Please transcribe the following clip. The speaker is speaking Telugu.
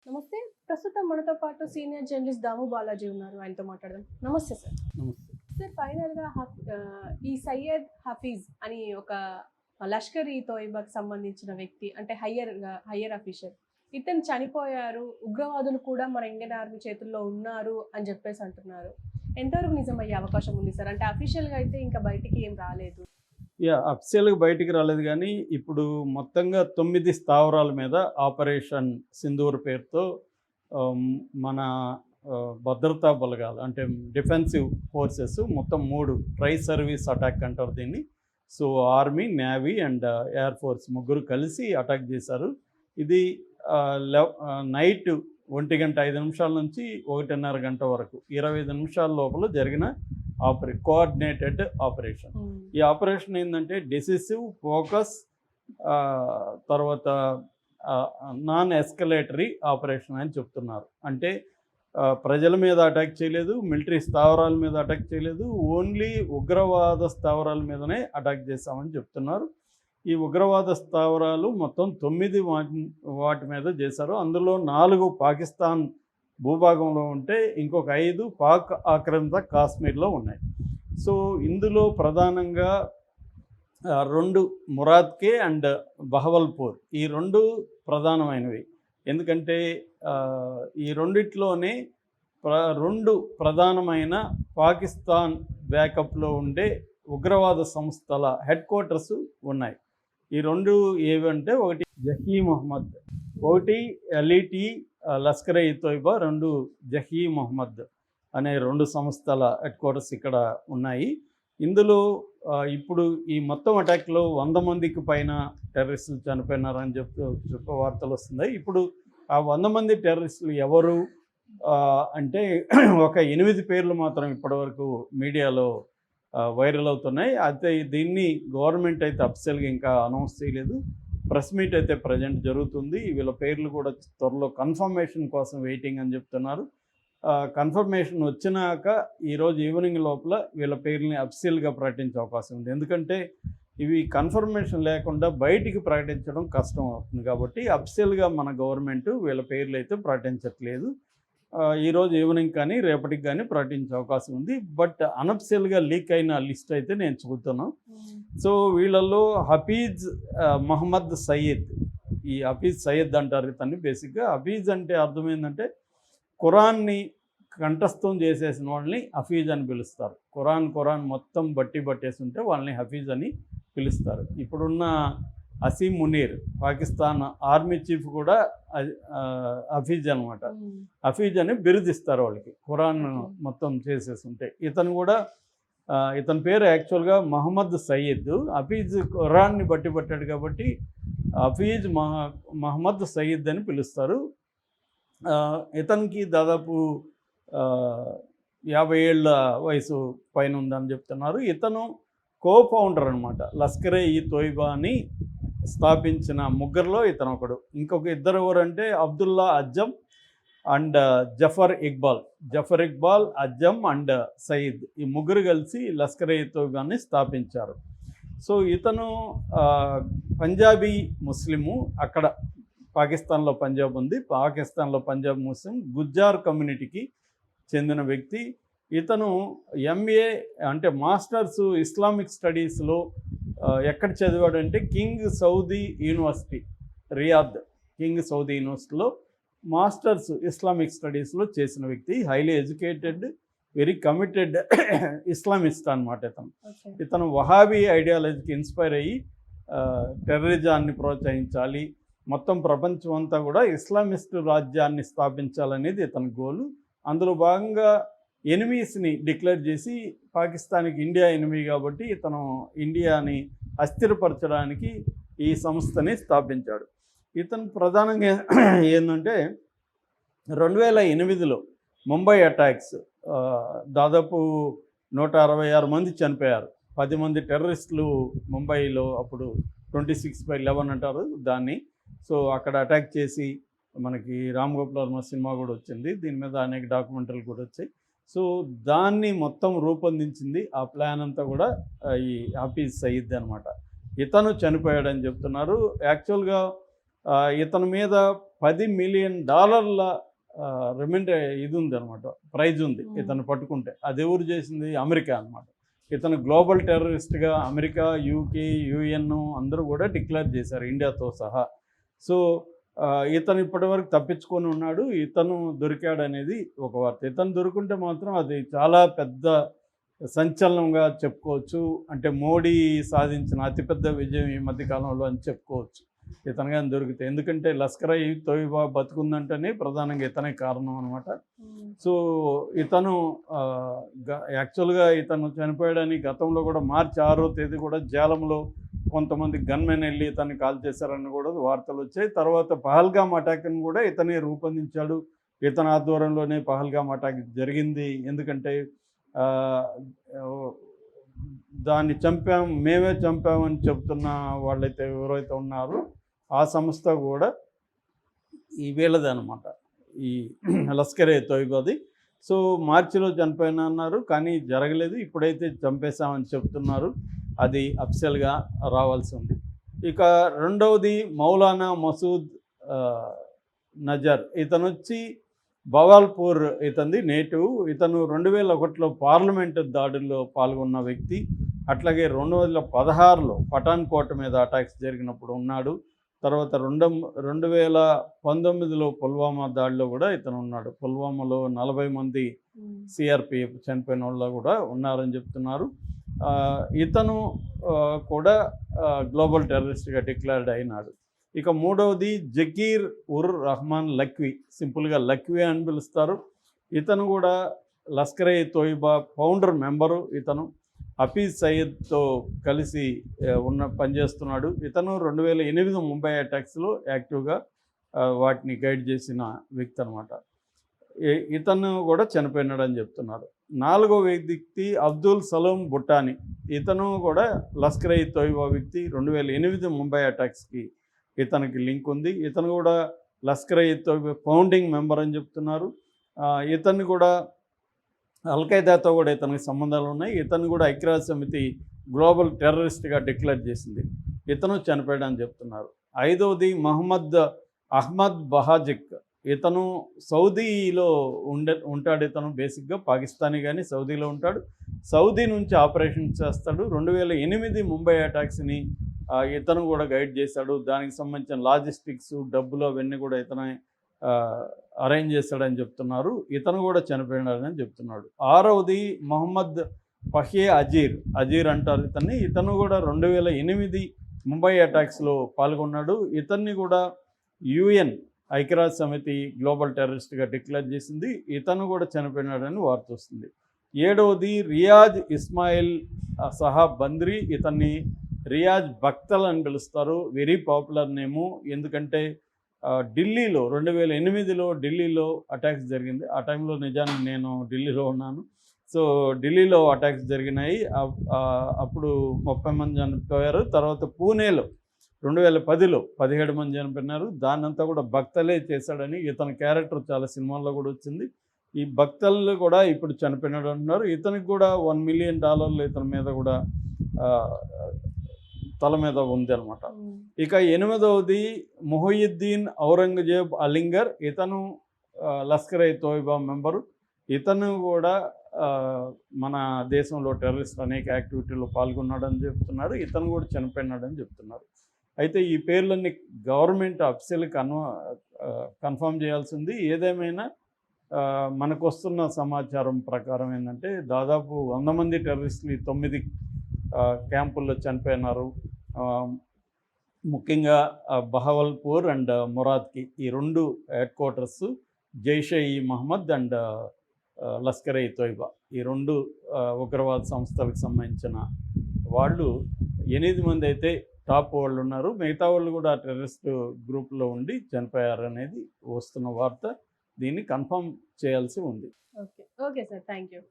నమస్తే. ప్రస్తుతం మనతో పాటు సీనియర్ జర్నలిస్ట్ దాము బాలాజీ ఉన్నారు. ఆయనతో మాట్లాడదాం. నమస్తే సార్. నమస్తే. సార్ ఫైనల్‌గా ఈ సయ్యద్ హఫీజ్ అని ఒక లష్కర్ ఈ తోయిబాకి సంబంధించిన వ్యక్తి అంటే హయ్యర్ ఆఫీసర్. ఇతను చనిపోయారు. ఉగ్రవాదులు కూడా మన ఇండియన్ ఆర్మీ చేతుల్లో ఉన్నారు అని చెప్పేసి అంటున్నారు. ఎంతవరకు నిజమయ్యే అవకాశం ఉంది సార్? అంటే అఫీషియల్‌గా అయితే ఇంకా బయటికి ఏం రాలేదు. అఫీషియల్‌గా బయటికి రాలేదు గానీ, ఇప్పుడు మొత్తంగా 9 స్థావరాల మీద ఆపరేషన్ సింధూర్ పేరుతో మన భద్రతా బలగాలు అంటే డిఫెన్సివ్ ఫోర్సెస్ మొత్తం 3 ట్రై సర్వీస్ అటాక్ అంటారు దీన్ని. So army, navy and air force ముగ్గురు కలిసి అటాక్ చేశారు. ఇది నైట్ 1:05 నుంచి 1:30 గంట వరకు 25 నిమిషాల లోపల జరిగిన కోఆర్డినేటెడ్ ఆపరేషన్. ఈ ఆపరేషన్ ఏంటంటే డెసిసివ్, ఫోకస్, తర్వాత నాన్ ఎస్కలేటరీ ఆపరేషన్ అని చెప్తున్నారు. అంటే ప్రజల మీద అటాక్ చేయలేదు, మిలిటరీ స్థావరాల మీద అటాక్ చేయలేదు, ఓన్లీ ఉగ్రవాద స్థావరాల మీదనే అటాక్ చేశామని చెప్తున్నారు. ఈ ఉగ్రవాద స్థావరాలు మొత్తం 9 వాటి మీద చేశారు. అందులో 4 పాకిస్తాన్ భూభాగంలో ఉంటే ఇంకొక 5 పాక్ ఆక్రమిత కాశ్మీర్లో ఉన్నాయి. సో ఇందులో ప్రధానంగా 2 మురాద్కే అండ్ బహవల్పూర్ ఈ 2 ప్రధానమైనవి. ఎందుకంటే ఈ రెండిట్లోనే 2 ప్రధానమైన పాకిస్తాన్ బ్యాకప్లో ఉండే ఉగ్రవాద సంస్థల హెడ్ క్వార్టర్స్ ఉన్నాయి. ఈ 2 ఏవంటే ఒకటి జహీ మొహమ్మద్, ఒకటి ఎల్ఈటి లష్కర్ ఈ తోయిబా, 2 జహీ మొహమ్మద్ అనే 2 సంస్థల హెడ్ క్వార్టర్స్ ఇక్కడ ఉన్నాయి. ఇందులో ఇప్పుడు ఈ మొత్తం అటాక్లో 100 మందికి పైన టెర్రరిస్టులు చనిపోయినారని చెప్పే వార్తలు వస్తున్నాయి. ఇప్పుడు ఆ 100 మంది టెర్రరిస్టులు ఎవరు అంటే ఒక 8 పేర్లు మాత్రం ఇప్పటివరకు మీడియాలో వైరల్ అవుతున్నాయి. అయితే దీన్ని గవర్నమెంట్ అయితే అఫీషియల్గా ఇంకా అనౌన్స్ చేయలేదు. ప్రెస్ మీట్ అయితే ప్రజెంట్ జరుగుతుంది. వీళ్ళ పేర్లు కూడా త్వరలో కన్ఫర్మేషన్ కోసం వెయిటింగ్ అని చెప్తున్నారు. కన్ఫర్మేషన్ వచ్చినాక ఈరోజు ఈవినింగ్ లోపల వీళ్ళ పేర్లని అఫీషియల్గా ప్రకటించే అవకాశం ఉంది. ఎందుకంటే ఇవి కన్ఫర్మేషన్ లేకుండా బయటికి ప్రకటించడం కష్టం అవుతుంది. కాబట్టి అఫీషియల్గా మన గవర్నమెంట్ వీళ్ళ పేర్లు అయితే ప్రకటించట్లేదు. ఈరోజు ఈవినింగ్ కానీ రేపటికి కానీ ప్రకటించే అవకాశం ఉంది. బట్ అనఫిషియల్గా లీక్ అయిన లిస్ట్ అయితే నేను చూస్తున్నాను. సో వీళ్ళల్లో హఫీజ్ మహమ్మద్ సయీద్, ఈ హఫీజ్ సయీద్ అంటారు ఇతన్ని. బేసిక్గా హఫీజ్ అంటే అర్థం ఏంటంటే ఖురాన్ని కంఠస్థం చేసేసిన వాళ్ళని హఫీజ్ అని పిలుస్తారు. ఖురాన్ మొత్తం పట్టేసి ఉంటే వాళ్ళని హఫీజ్ అని పిలుస్తారు. ఇప్పుడున్న అసీం మునీర్ పాకిస్తాన్ ఆర్మీ చీఫ్ కూడా హఫీజ్ అనమాట. హఫీజ్ అని బిరుదిస్తారు వాళ్ళకి ఖురాన్ మొత్తం చేసేసి ఉంటే. ఇతని పేరు యాక్చువల్గా మహమ్మద్ సయీద్. హఫీజ్ ఖురాన్ని పట్టాడు కాబట్టి హఫీజ్ మహమ్మద్ సయీద్ అని పిలుస్తారు. ఇతనికి దాదాపు 50 ఏళ్ళ వయసు పైన ఉందని చెప్తున్నారు. ఇతను కో-ఫౌండర్ అనమాట. లష్కర్ ఈ తోయిబాని స్థాపించిన ముగ్గురులో ఇతను ఒకడు. ఇంకొక 2 ఎవరంటే అబ్దుల్లా అజ్జం అండ్ జఫర్ ఇక్బాల్, అజ్జం అండ్ సయీద్, ఈ ముగ్గురు కలిసి లష్కర్ ఈ తోయిబాని స్థాపించారు. సో ఇతను పంజాబీ ముస్లిము. అక్కడ పాకిస్తాన్లో పంజాబ్ ఉంది. పాకిస్తాన్లో పంజాబ్ ముస్లిం గుజ్జార్ కమ్యూనిటీకి చెందిన వ్యక్తి. ఇతను ఎంఏ అంటే మాస్టర్స్ ఇస్లామిక్ స్టడీస్లో ఎక్కడ చదివాడంటే King Saudi university, Riyadh King Saudi యూనివర్సిటీలో మాస్టర్స్ ఇస్లామిక్ స్టడీస్లో చేసిన వ్యక్తి. Highly educated, very committed Islamist అనమాట. ఇతను వహాబీ ఐడియాలజీకి ఇన్స్పైర్ అయ్యి టెర్రరిజాన్ని ప్రోత్సహించాలి, మొత్తం ప్రపంచం అంతా కూడా ఇస్లామిస్ట్ రాజ్యాన్ని స్థాపించాలనేది ఇతని గోలు. అందులో భాగంగా ఎనిమీస్ని డిక్లేర్ చేసి, పాకిస్తాన్కి ఇండియా ఎనిమీ కాబట్టి ఇతను ఇండియాని అస్థిరపరచడానికి ఈ సంస్థని స్థాపించాడు. ఇతను ప్రధానంగా ఏంటంటే 2008లో ముంబై అటాక్స్ దాదాపు 166 మంది చనిపోయారు. 10 మంది టెర్రరిస్టులు ముంబైలో, అప్పుడు 26/11 అంటారు దాన్ని. సో అక్కడ అటాక్ చేసి మనకి రామ్ గోపాల్ వర్మ సినిమా కూడా వచ్చింది. దీని మీద అనేక డాక్యుమెంటరీలు కూడా వచ్చాయి. సో దాన్ని మొత్తం రూపొందించింది, ఆ ప్లాన్ అంతా కూడా ఈ హఫీజ్ సయీద్ అనమాట. ఇతను చనిపోయాడని చెప్తున్నారు. యాక్చువల్గా ఇతని మీద $10 మిలియన్ ఇది ఉంది అనమాట, ప్రైజ్ ఉంది ఇతను పట్టుకుంటే. అది ఎవరు చేసింది? అమెరికా అనమాట. ఇతను గ్లోబల్ టెర్రరిస్ట్గా అమెరికా, యూకే, యుఎన్ అందరూ కూడా డిక్లేర్ చేశారు, ఇండియాతో సహా. సో ఇతను ఇప్పటివరకు తప్పించుకొని ఉన్నాడు. ఇతను దొరికాడు అనేది ఒక వార్త. ఇతను దొరుకుంటే మాత్రం అది చాలా పెద్ద సంచలనంగా చెప్పుకోవచ్చు. అంటే మోడీ సాధించిన అతిపెద్ద విజయం ఈ మధ్యకాలంలో అని చెప్పుకోవచ్చు ఇతను కానీ దొరికితే. ఎందుకంటే లష్కర్ ఈ తోయిబా బతుకుందంటేనే ప్రధానంగా ఇతనే కారణం అనమాట. సో ఇతను యాక్చువల్గా ఇతను చనిపోయాడని గతంలో కూడా మార్చి 6వ తేదీ కూడా జేలంలో కొంతమంది గన్మెన్ వెళ్ళి ఇతన్ని కాల్ చేశారని కూడా వార్తలు వచ్చాయి. తర్వాత పహల్గామ్ అటాక్ని కూడా ఇతనే రూపొందించాడు. ఇతని ఆధ్వర్యంలోనే పహల్గామ్ అటాక్ జరిగింది. ఎందుకంటే దాన్ని మేమే చంపామని చెప్తున్న వాళ్ళైతే ఎవరైతే ఉన్నారో ఆ సంస్థ కూడా ఈ వీళ్ళది అనమాట, ఈ లష్కరే తోయిబాది. సో మార్చిలో చనిపోయినా అన్నారు, కానీ జరగలేదు. ఇప్పుడైతే చంపేశామని చెప్తున్నారు. అది అఫిషియల్గా రావాల్సి ఉంది. ఇక రెండవది మౌలానా మసూద్ నజర్. ఇతను వచ్చి భవాల్పూర్ ఇతనిది నేటివ్. ఇతను 2001లో పార్లమెంటు దాడుల్లో పాల్గొన్న వ్యక్తి. అట్లాగే 2016లో పఠాన్కోట్ మీద అటాక్స్ జరిగినప్పుడు ఉన్నాడు. తర్వాత 2019లో పుల్వామా దాడిలో కూడా ఇతను ఉన్నాడు. పుల్వామాలో 40 మంది సిఆర్పిఎఫ్ చనిపోయిన వాళ్ళు కూడా ఉన్నారని చెప్తున్నారు. ఇతను కూడా గ్లోబల్ టెర్రరిస్ట్గా డిక్లేర్డ్ అయినాడు. ఇక మూడవది జకీర్ ఉర్ రహమాన్ లఖ్వీ, సింపుల్గా లఖ్వీ అని పిలుస్తారు. ఇతను కూడా లష్కరే తోయిబా ఫౌండర్ మెంబరు. ఇతను హఫీజ్ సయీద్తో కలిసి పనిచేస్తున్నాడు. ఇతను 2008 ముంబై అటాక్స్లో యాక్టివ్గా వాటిని గైడ్ చేసిన వ్యక్తి అనమాట. ఇతను కూడా చనిపోయినాడని చెప్తున్నారు. నాలుగో వ్యక్తి అబ్దుల్ సలీం భుట్టాని. ఇతను కూడా లష్కరే తోయిబా వ్యక్తి. 2008 ముంబై అటాక్స్కి ఇతనికి లింక్ ఉంది. ఇతను కూడా లష్కరే తోయిబా ఫౌండింగ్ మెంబర్ అని చెప్తున్నారు. ఇతన్ని కూడా అల్ఖైదాతో కూడా ఇతనికి సంబంధాలు ఉన్నాయి. ఇతను కూడా ఐక్యరాజ్య సమితి గ్లోబల్ టెర్రరిస్ట్గా డిక్లేర్ చేసింది. ఇతను చనిపోయాడని చెప్తున్నారు. ఐదవది మహమ్మద్ అహ్మద్ బహాజిక్. ఇతను సౌదీలో ఉంటాడు. ఇతను బేసిక్గా పాకిస్తానీ కానీ సౌదీలో ఉంటాడు. సౌదీ నుంచి ఆపరేషన్ చేస్తాడు. 2008 ముంబై అటాక్స్ని ఇతను కూడా గైడ్ చేశాడు. దానికి సంబంధించిన లాజిస్టిక్స్, డబ్బులు అవన్నీ కూడా ఇతనే అరేంజ్ చేశాడని చెప్తున్నారు. ఇతను కూడా చనిపోయినాడని చెప్తున్నాడు. ఆరవది మొహమ్మద్ ఫహే అజీర్ అంటారు ఇతన్ని. ఇతను కూడా 2008 ముంబై అటాక్స్లో పాల్గొన్నాడు. ఇతన్ని కూడా యుఎన్ ఐక్యరాజ్య సమితి గ్లోబల్ టెర్రరిస్ట్గా డిక్లేర్ చేసింది. ఇతను కూడా చనిపోయినాడని వార్త వస్తుంది. ఏడవది రియాజ్ ఇస్మాయిల్ సహాబ్ బంద్రీ. ఇతన్ని రియాజ్ బక్తల్ అని పిలుస్తారు. వెరీ పాపులర్ నేము. ఎందుకంటే ఢిల్లీలో 2008లో ఢిల్లీలో అటాక్స్ జరిగింది. ఆ టైంలో నిజానికి నేను ఢిల్లీలో ఉన్నాను. సో ఢిల్లీలో అటాక్స్ జరిగినాయి. అప్పుడు 30 మంది చనిపోయారు. తర్వాత పూణేలో 2010లో 17 మంది చనిపోయినారు. దాన్నంతా కూడా బక్తలే చేశాడని ఇతని క్యారెక్టర్ చాలా సినిమాల్లో కూడా వచ్చింది. ఈ బక్తల్ని కూడా ఇప్పుడు చనిపోయినాడు అంటున్నారు. ఇతనికి కూడా $1 మిలియన్ ఇతని మీద కూడా తల మీద ఉంది అనమాట. ఇక ఎనిమిదవది మొహియుద్దీన్ ఔరంగజేబ్ అలింగర్. ఇతను లష్కరే తోయిబా మెంబరు. ఇతను కూడా మన దేశంలో టెర్రరిస్ట్ అనేక యాక్టివిటీలో పాల్గొన్నాడని చెప్తున్నారు. ఇతను కూడా చనిపోయినాడని చెప్తున్నారు. అయితే ఈ పేర్లన్నీ గవర్నమెంట్ అఫీషియల్ కన్ఫర్మ్ చేయాల్సింది. ఏదేమైనా మనకు వస్తున్న సమాచారం ప్రకారం ఏంటంటే దాదాపు 100 మంది టెర్రరిస్టులు 9 క్యాంపుల్లో చనిపోయినారు. ముఖ్యంగా బహవల్పూర్ అండ్ మొరాద్కి ఈ 2 హెడ్ క్వార్టర్స్ జైషే ఈ మహమ్మద్ అండ్ లష్కరే తోయిబా ఈ 2 ఉగ్రవాద సంస్థలకు సంబంధించిన వాళ్ళు 8 మంది అయితే టాప్ వాళ్ళు ఉన్నారు. మిగతా వాళ్ళు కూడా టెర్రరిస్ట్ గ్రూప్లో ఉండి చనిపోయారనేది వస్తున్న వార్త. దీన్ని కన్ఫర్మ్ చేయాల్సి ఉంది. Okay sir, thank you.